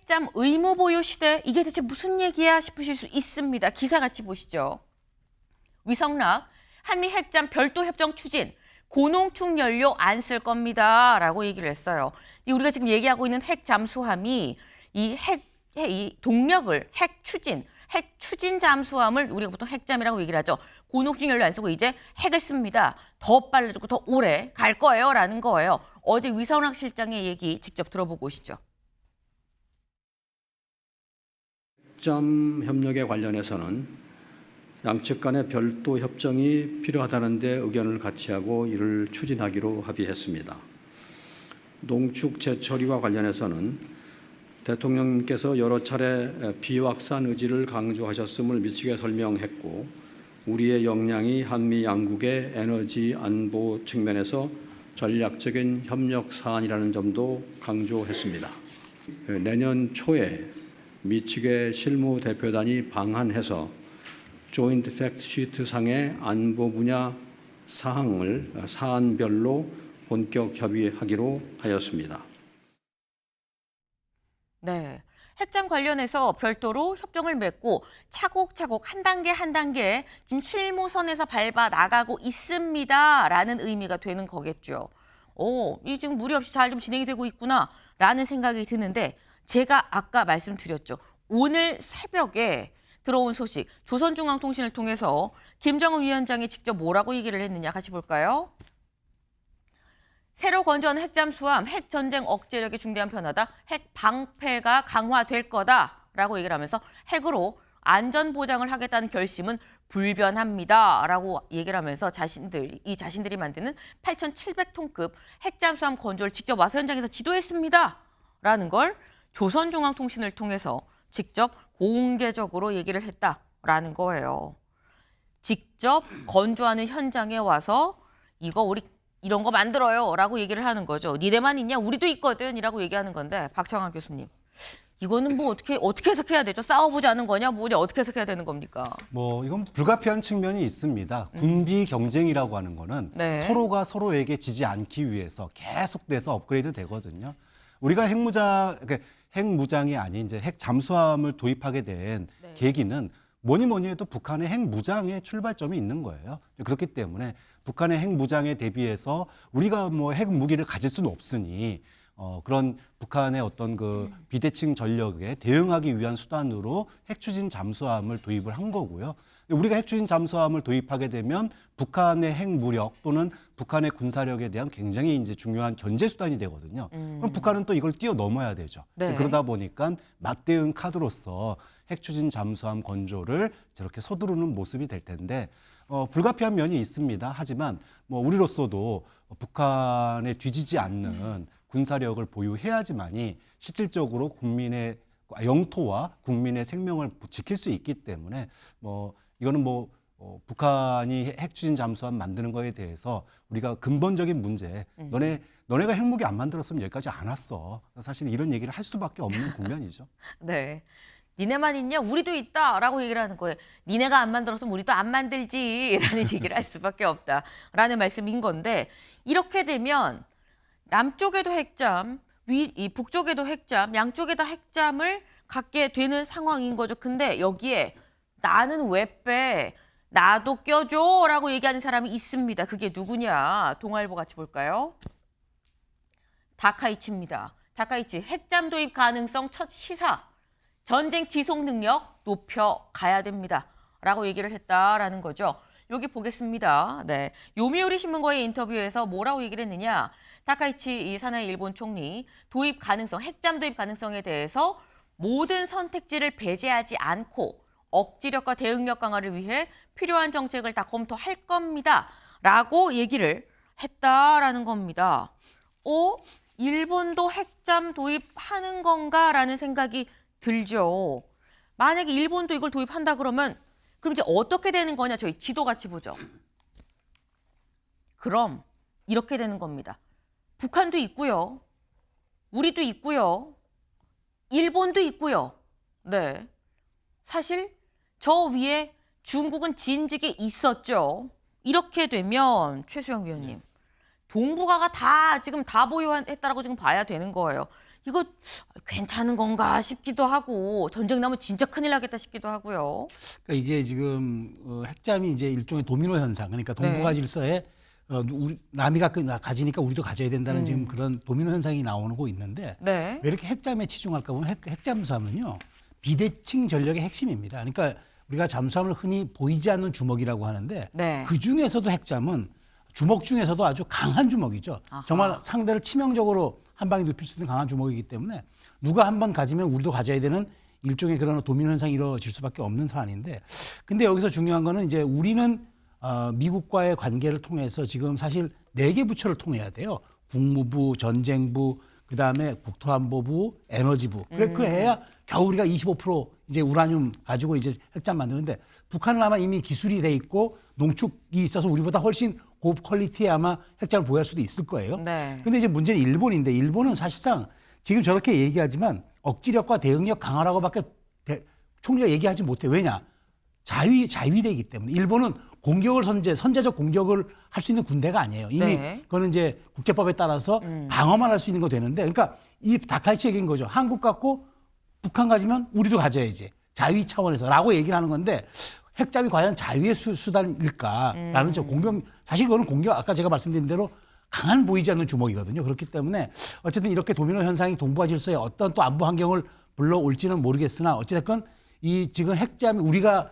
핵잠 의무 보유 시대, 이게 대체 무슨 얘기야 싶으실 수 있습니다. 기사 같이 보시죠. 위성락, 한미 핵잠 별도 협정 추진, 고농축 연료 안 쓸 겁니다. 라고 얘기를 했어요. 우리가 지금 얘기하고 있는 핵 잠수함이 이 동력을 핵 추진 잠수함을 우리가 보통 핵잠이라고 얘기를 하죠. 고농축 연료 안 쓰고 이제 핵을 씁니다. 더 빨라지고 더 오래 갈 거예요. 라는 거예요. 어제 위성락 실장의 얘기 직접 들어보고 오시죠. 핵잠 협력에 관련해서는 양측 간의 별도 협정이 필요하다는 데 의견을 같이 하고 이를 추진하기로 합의했습니다. 농축 재처리와 관련해서는 대통령님께서 여러 차례 비확산 의지를 강조하셨음을 미치게 설명했고, 우리의 역량이 한미 양국의 에너지 안보 측면에서 전략적인 협력 사안이라는 점도 강조했습니다. 내년 초에 미측의 실무 대표단이 방한해서 조인트 팩트시트 상의 안보 분야 사항을 사안별로 본격 협의하기로 하였습니다. 네, 핵잠 관련해서 별도로 협정을 맺고 차곡차곡 한 단계 지금 실무선에서 밟아 나가고 있습니다라는 의미가 되는 거겠죠. 이 지금 무리 없이 잘 좀 진행이 되고 있구나라는 생각이 드는데, 제가 아까 말씀드렸죠. 오늘 새벽에 들어온 소식, 조선중앙통신을 통해서 김정은 위원장이 직접 뭐라고 얘기를 했느냐 같이 볼까요? 새로 건조한 핵잠수함, 핵전쟁 억제력이 중대한 변화다. 핵 방패가 강화될 거다라고 얘기를 하면서 핵으로 안전 보장을 하겠다는 결심은 불변합니다라고 얘기를 하면서 자신들이 만드는 8,700톤급 핵잠수함 건조를 직접 와서 현장에서 지도했습니다라는 걸 조선중앙통신을 통해서 직접 공개적으로 얘기를 했다라는 거예요. 직접 건조하는 현장에 와서 우리 이런 거 만들어요 라고 얘기를 하는 거죠. 니네만 있냐? 우리도 있거든 이라고 얘기하는 건데, 박창환 교수님, 이거는 뭐 어떻게 해석해야 되죠? 싸워보자는 거냐? 뭐냐? 어떻게 해석해야 되는 겁니까? 이건 불가피한 측면이 있습니다. 군비 경쟁이라고 하는 거는 네. 서로가 서로에게 지지 않기 위해서 계속돼서 업그레이드 되거든요. 우리가 핵무장이 아닌 이제 핵 잠수함을 도입하게 된 계기는 뭐니 해도 북한의 핵무장의 출발점이 있는 거예요. 그렇기 때문에 북한의 핵무장에 대비해서 우리가 핵무기를 가질 수는 없으니 그런 북한의 어떤 그 비대칭 전력에 대응하기 위한 수단으로 핵추진 잠수함을 도입을 한 거고요. 우리가 핵추진 잠수함을 도입하게 되면 북한의 핵무력 또는 북한의 군사력에 대한 굉장히 이제 중요한 견제 수단이 되거든요. 그럼 북한은 또 이걸 뛰어넘어야 되죠. 네. 그러다 보니까 맞대응 카드로서 핵추진 잠수함 건조를 저렇게 서두르는 모습이 될 텐데, 불가피한 면이 있습니다. 하지만 우리로서도 북한에 뒤지지 않는 군사력을 보유해야지만이 실질적으로 국민의 영토와 국민의 생명을 지킬 수 있기 때문에 이거는 북한이 핵추진 잠수함 만드는 거에 대해서 우리가 근본적인 문제, 너네가 핵무기 안 만들었으면 여기까지 안 왔어. 사실 이런 얘기를 할 수밖에 없는 국면이죠. 네. 니네만 있냐? 우리도 있다라고 얘기를 하는 거예요. 니네가 안 만들었으면 우리도 안 만들지라는 얘기를 할 수밖에 없다라는 말씀인 건데, 이렇게 되면 남쪽에도 핵잠, 북쪽에도 핵잠, 양쪽에 다 핵잠을 갖게 되는 상황인 거죠. 근데 여기에 나는 왜 빼? 나도 껴줘 라고 얘기하는 사람이 있습니다. 그게 누구냐? 동아일보 같이 볼까요? 다카이치입니다. 다카이치, 핵잠 도입 가능성 첫 시사. 전쟁 지속 능력 높여가야 됩니다. 라고 얘기를 했다라는 거죠. 여기 보겠습니다. 네, 요미우리 신문과의 인터뷰에서 뭐라고 얘기를 했느냐. 다카이치 사나이 일본 총리, 핵잠 도입 가능성에 대해서 모든 선택지를 배제하지 않고 억지력과 대응력 강화를 위해 필요한 정책을 다 검토할 겁니다. 라고 얘기를 했다라는 겁니다. 일본도 핵잠 도입하는 건가라는 생각이 들죠. 만약에 일본도 이걸 도입한다 그러면 이제 어떻게 되는 거냐? 저희 지도 같이 보죠. 그럼 이렇게 되는 겁니다. 북한도 있고요. 우리도 있고요. 일본도 있고요. 네. 사실 저 위에 중국은 진즉에 있었죠. 이렇게 되면 최수영 위원님, 동북아가 지금 다 보유했다라고 지금 봐야 되는 거예요. 이거 괜찮은 건가 싶기도 하고 전쟁 나면 진짜 큰일 나겠다 싶기도 하고요. 그러니까 이게 지금 핵잠이 이제 일종의 도미노 현상, 그러니까 동북아 질서에 남이 가지니까 우리도 가져야 된다는 지금 그런 도미노 현상이 나오고 있는데 네. 왜 이렇게 핵잠에 치중할까 보면 핵잠수함은요 비대칭 전력의 핵심입니다. 그러니까 우리가 잠수함을 흔히 보이지 않는 주먹이라고 하는데 네. 그 중에서도 핵잠은 주먹 중에서도 아주 강한 주먹이죠. 아하. 정말 상대를 치명적으로 한 방에 눕힐 수 있는 강한 주먹이기 때문에 누가 한 번 가지면 우리도 가져야 되는 일종의 그런 도미노 현상이 이루어질 수밖에 없는 사안인데, 근데 여기서 중요한 거는 이제 우리는 미국과의 관계를 통해서 지금 사실 4개 부처를 통해야 돼요. 국무부, 전쟁부, 그다음에 국토안보부, 에너지부. 그래야 겨우 우리가 25% 이제 우라늄 가지고 이제 핵잠 만드는데, 북한은 아마 이미 기술이 돼 있고 농축이 있어서 우리보다 훨씬 고퀄리티의 아마 핵잠을 보유할 수도 있을 거예요. 네. 근데 이제 문제는 일본인데, 일본은 사실상 지금 저렇게 얘기하지만 억지력과 대응력 강화라고밖에 총리가 얘기하지 못해요. 왜냐? 자위대이기 때문에. 일본은 공격을 선제적 공격을 할 수 있는 군대가 아니에요. 이미 네. 그거는 이제 국제법에 따라서 방어만 할 수 있는 거 되는데, 그러니까 이 다카이치 얘기인 거죠. 한국 갖고 북한 가지면 우리도 가져야지. 자위 차원에서라고 얘기를 하는 건데, 핵잠이 과연 자위의 수단일까라는 사실 그거는 아까 제가 말씀드린 대로 강한 보이지 않는 주먹이거든요. 그렇기 때문에 어쨌든 이렇게 도미노 현상이 동북아 질서에 어떤 또 안보 환경을 불러올지는 모르겠으나, 어찌됐건 이 지금 핵잠이 우리가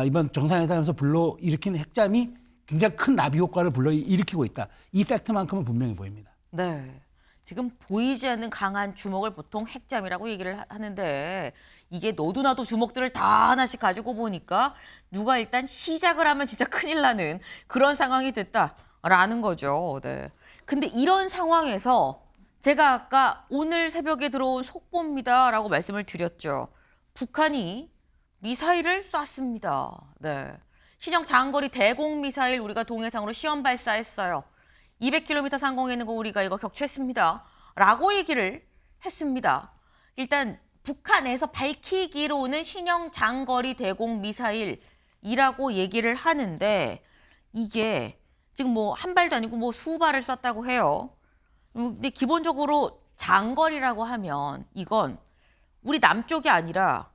이번 정상회담에서 불러일으킨 핵잠이 굉장히 큰 나비 효과를 불러일으키고 있다. 이 팩트만큼은 분명히 보입니다. 네. 지금 보이지 않는 강한 주먹을 보통 핵잠이라고 얘기를 하는데, 이게 너도 나도 주먹들을 다 하나씩 가지고 보니까 누가 일단 시작을 하면 진짜 큰일 나는 그런 상황이 됐다라는 거죠. 네. 근데 이런 상황에서 제가 아까 오늘 새벽에 들어온 속보입니다라고 말씀을 드렸죠. 북한이 미사일을 쐈습니다. 네. 신형 장거리 대공 미사일 우리가 동해상으로 시험 발사했어요. 200km 상공에 있는 거 우리가 이거 격추했습니다. 라고 얘기를 했습니다. 일단 북한에서 밝히기로는 신형 장거리 대공 미사일이라고 얘기를 하는데, 이게 지금 뭐 한 발도 아니고 뭐 수발을 쐈다고 해요. 근데 기본적으로 장거리라고 하면 이건 우리 남쪽이 아니라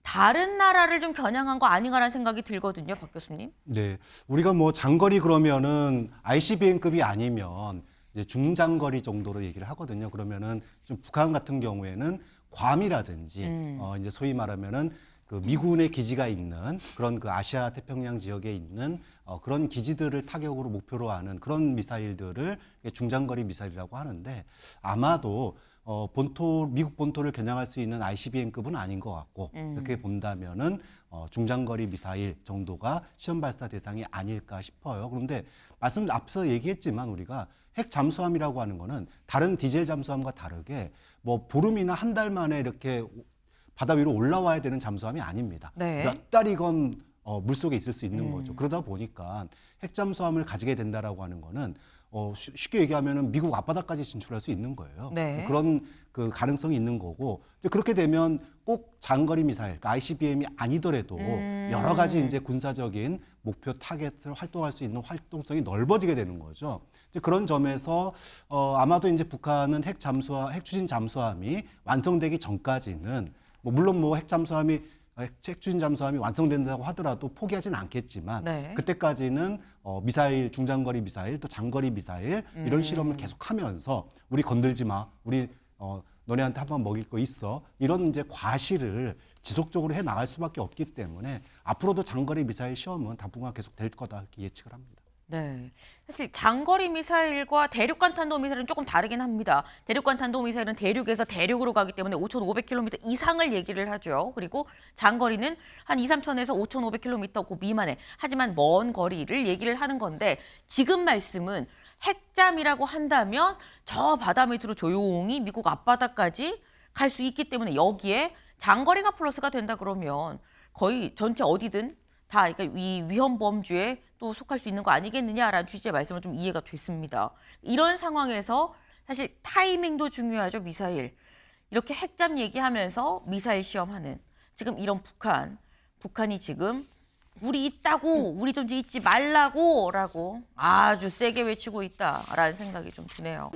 다른 나라를 좀 겨냥한 거 아닌가라는 생각이 들거든요, 박 교수님. 네, 우리가 뭐 장거리 그러면은 ICBM급이 아니면 이제 중장거리 정도로 얘기를 하거든요. 그러면은 좀 북한 같은 경우에는 괌이라든지 이제 소위 말하면은 그 미군의 기지가 있는 그런 그 아시아 태평양 지역에 있는 그런 기지들을 타격으로 목표로 하는 그런 미사일들을 중장거리 미사일이라고 하는데, 아마도 미국 본토를 겨냥할 수 있는 ICBM급은 아닌 것 같고, 그렇게 본다면은 중장거리 미사일 정도가 시험 발사 대상이 아닐까 싶어요. 그런데 앞서 얘기했지만 우리가 핵 잠수함이라고 하는 거는 다른 디젤 잠수함과 다르게 뭐 보름이나 한 달 만에 이렇게 바다 위로 올라와야 되는 잠수함이 아닙니다. 네. 몇 달이건 물속에 있을 수 있는 거죠. 그러다 보니까 핵잠수함을 가지게 된다라고 하는 거는 쉽게 얘기하면은 미국 앞바다까지 진출할 수 있는 거예요. 네. 그런 그 가능성이 있는 거고, 이제 그렇게 되면 꼭 장거리 미사일, 그러니까 ICBM이 아니더라도 여러 가지 이제 군사적인 목표 타겟을 활동할 수 있는 활동성이 넓어지게 되는 거죠. 이제 그런 점에서 아마도 이제 북한은 핵 추진 잠수함이 완성되기 전까지는 물론 핵추진 잠수함이 완성된다고 하더라도 포기하진 않겠지만, 네. 그때까지는 미사일, 중장거리 미사일, 또 장거리 미사일 이런 실험을 계속하면서 우리 건들지 마, 우리 너네한테 한번 먹일 거 있어, 이런 이제 과시를 지속적으로 해 나갈 수밖에 없기 때문에 앞으로도 장거리 미사일 시험은 당분간 계속 될 거다 이렇게 예측을 합니다. 네. 사실 장거리 미사일과 대륙간 탄도 미사일은 조금 다르긴 합니다. 대륙간 탄도 미사일은 대륙에서 대륙으로 가기 때문에 5,500km 이상을 얘기를 하죠. 그리고 장거리는 한 2, 3천에서 5,500km 그 미만에, 하지만 먼 거리를 얘기를 하는 건데, 지금 말씀은 핵잠이라고 한다면 저 바다 밑으로 조용히 미국 앞바다까지 갈 수 있기 때문에, 여기에 장거리가 플러스가 된다 그러면 거의 전체 어디든 다, 그러니까 이 위험 범주에 또 속할 수 있는 거 아니겠느냐라는 취지의 말씀은 좀 이해가 됐습니다. 이런 상황에서 사실 타이밍도 중요하죠. 미사일. 이렇게 핵잠 얘기하면서 미사일 시험하는 지금 이런 북한이 지금 우리 있다고, 우리 존재 잊지 말라고라고 아주 세게 외치고 있다라는 생각이 좀 드네요.